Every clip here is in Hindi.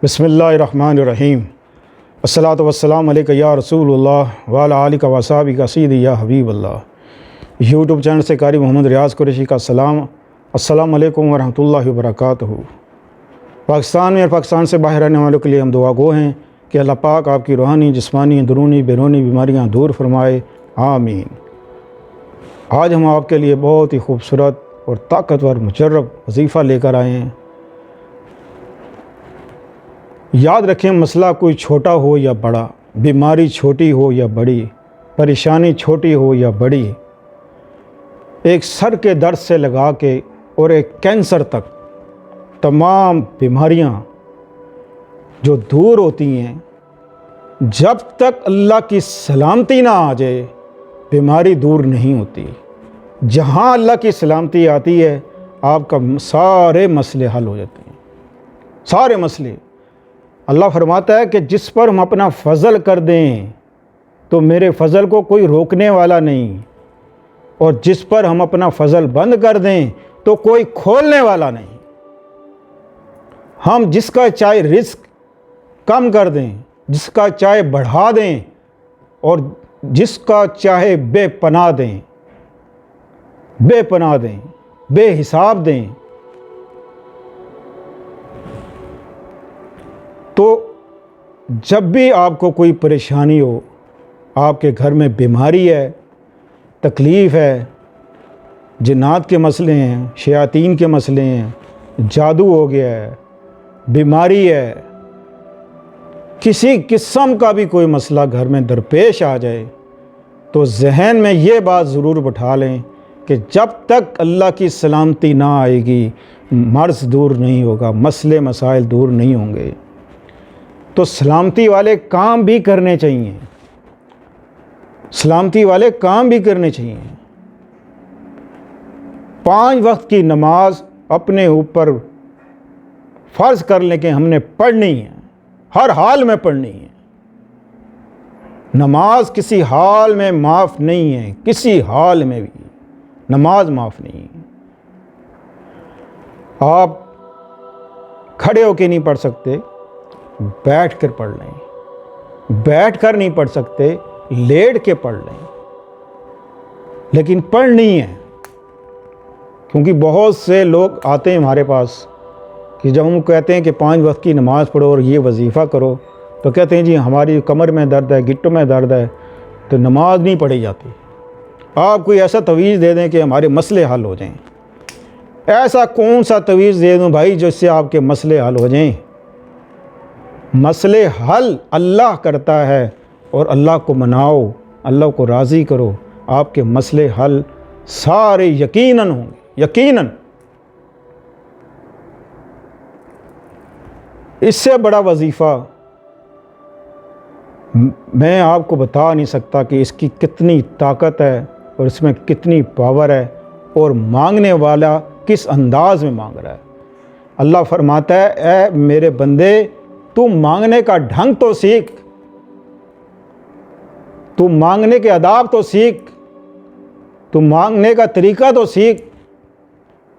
बिस्मिल्लाहिर्रहमानिर्रहीम। अस्सलातु वस्सलामु अलैका या रसूलुल्लाह व अला आलिका व असहाबिका सय्यदी या हबीबल्लाह। यूट्यूब चैनल से कारी मोहम्मद रियाज़ कुरैशी का सलाम। अस्सलामु अलैकुम व रहमतुल्लाहि व बरकातुहू। पाकिस्तान में और पाकिस्तान से बाहर रहने वालों के लिए हम दुआ गो हैं कि अल्लाह पाक आपकी रूहानी, जिस्मानी, अंदरूनी, बैरूनी बीमारियाँ दूर फरमाए, आमीन। आज हम आपके लिए बहुत ही खूबसूरत और ताकतवर मुजर्रब वजीफ़ा लेकर आए हैं। याद रखें, मसला कोई छोटा हो या बड़ा, बीमारी छोटी हो या बड़ी, परेशानी छोटी हो या बड़ी, एक सर के दर्द से लगा के और एक कैंसर तक तमाम बीमारियां जो दूर होती हैं, जब तक अल्लाह की सलामती ना आ जाए बीमारी दूर नहीं होती। जहां अल्लाह की सलामती आती है आपका सारे मसले हल हो जाते हैं, सारे मसले। अल्लाह फरमाता है कि जिस पर हम अपना फ़ज़ल कर दें तो मेरे फ़ज़ल को कोई रोकने वाला नहीं, और जिस पर हम अपना फ़ज़ल बंद कर दें तो कोई खोलने वाला नहीं। हम जिसका चाहे रिस्क कम कर दें, जिसका चाहे बढ़ा दें, और जिसका चाहे बेपनाह दें, बेपनाह दें, बेहिसाब दें, तो जब भी आपको कोई परेशानी हो, आपके घर में बीमारी है, तकलीफ़ है, जिन्नात के मसले हैं, शयातीन के मसले हैं, जादू हो गया है, बीमारी है, किसी किस्म का भी कोई मसला घर में दरपेश आ जाए, तो जहन में ये बात ज़रूर बिठा लें कि जब तक अल्लाह की सलामती ना आएगी मर्ज़ दूर नहीं होगा, मसले मसाइल दूर नहीं होंगे। तो सलामती वाले काम भी करने चाहिए, सलामती वाले काम भी करने चाहिए। 5 वक्त की नमाज अपने ऊपर फ़र्ज़ कर लें कि हमने पढ़नी है, हर हाल में पढ़नी है। नमाज किसी हाल में माफ़ नहीं है, किसी हाल में भी नमाज माफ़ नहीं है। आप खड़े होके नहीं पढ़ सकते, बैठ कर पढ़ लें। बैठ कर नहीं पढ़ सकते, लेट के पढ़ लें, लेकिन पढ़नी है। क्योंकि बहुत से लोग आते हैं हमारे पास कि जब हम कहते हैं कि 5 वक्त की नमाज़ पढ़ो और ये वजीफ़ा करो, तो कहते हैं जी हमारी कमर में दर्द है, गिट्टों में दर्द है, तो नमाज नहीं पढ़ी जाती। आप कोई ऐसा तवीज़ दे दें कि हमारे मसले हल हो जाएं। ऐसा कौन सा तवीज़ दे दूं भाई जिससे आपके मसले हल हो जाएं? मसले हल अल्लाह करता है, और अल्लाह को मनाओ, अल्लाह को राज़ी करो, आपके मसले हल सारे यकीनन होंगे, यकीनन। इससे बड़ा वजीफ़ा मैं आपको बता नहीं सकता कि इसकी कितनी ताकत है और इसमें कितनी पावर है, और मांगने वाला किस अंदाज में मांग रहा है। अल्लाह फरमाता है, ए मेरे बंदे, तू मांगने का ढंग तो सीख, तू मांगने के आदाब तो सीख, तू मांगने का तरीका तो सीख।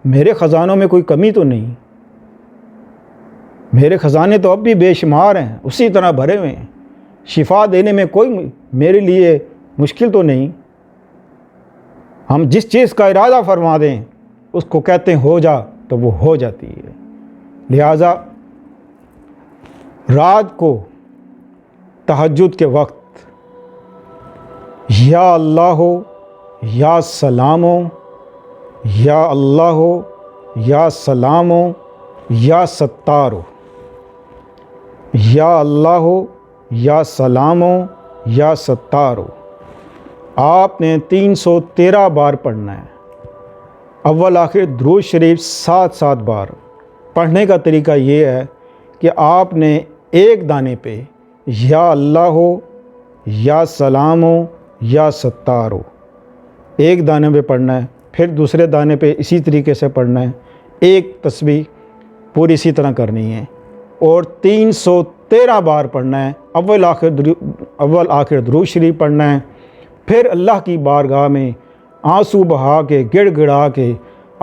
मेरे ख़जानों में कोई कमी तो नहीं, मेरे ख़जाने तो अब भी बेशुमार हैं, उसी तरह भरे हुए हैं। शिफा देने में कोई मेरे लिए मुश्किल तो नहीं। हम जिस चीज़ का इरादा फरमा दें उसको कहते हैं हो जा, तो वो हो जाती है। लिहाजा रात को तहज्जुद के वक्त या अल्लाह हो, या सलाम हो, या अल्लाह हो, या सलाम हो, या सत्तार हो, या अल्लाह हो, या सलाम हो, या सत्तार हो, आपने 313 बार पढ़ना है। अव्वल आखिर दुरूद शरीफ 7-7 बार। पढ़ने का तरीका ये है कि आपने एक दाने पे या अल्लाह हो, या सलाम हो, या सत्तार हो, एक दाने पे पढ़ना है। फिर दूसरे दाने पे इसी तरीके से पढ़ना है। एक तस्बीह पूरी इसी तरह करनी है, और 313 बार पढ़ना है। अव्वल आखिर दुरूद शरीफ पढ़ना है। फिर अल्लाह की बारगाह में आंसू बहा के, गिड़गिड़ा के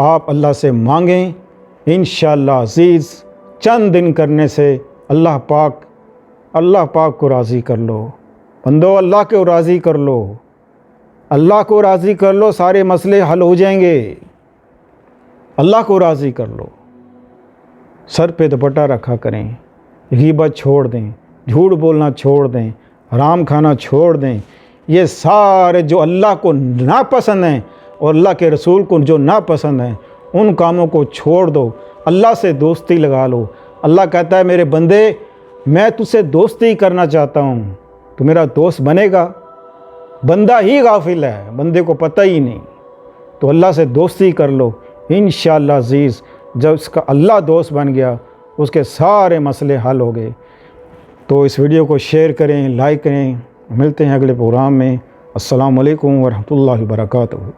आप अल्लाह से मांगें। इंशाअल्लाह अज़ीज़ चंद दिन करने से अल्लाह पाक को राज़ी कर लो। बंदो अल्लाह को राज़ी कर लो, अल्लाह को राज़ी कर लो, सारे मसले हल हो जाएंगे। अल्लाह को राज़ी कर लो। सर पे दुपट्टा रखा करें, गीबत छोड़ दें, झूठ बोलना छोड़ दें, हराम खाना छोड़ दें। ये सारे जो अल्लाह को नापसंद हैं और अल्लाह के रसूल को जो नापसंद हैं, उन कामों को छोड़ दो। अल्लाह से दोस्ती लगा लो। अल्लाह कहता है मेरे बंदे, मैं तुझसे दोस्ती करना चाहता हूँ, तो मेरा दोस्त बनेगा। बंदा ही गाफिल है, बंदे को पता ही नहीं। तो अल्लाह से दोस्ती कर लो। इंशाअल्लाह अज़ीज़, जब इसका अल्लाह दोस्त बन गया, उसके सारे मसले हल हो गए। तो इस वीडियो को शेयर करें, लाइक करें। मिलते हैं अगले प्रोग्राम में। अस्सलामु अलैकुम वरहमतुल्लाहि वबरकातुहू।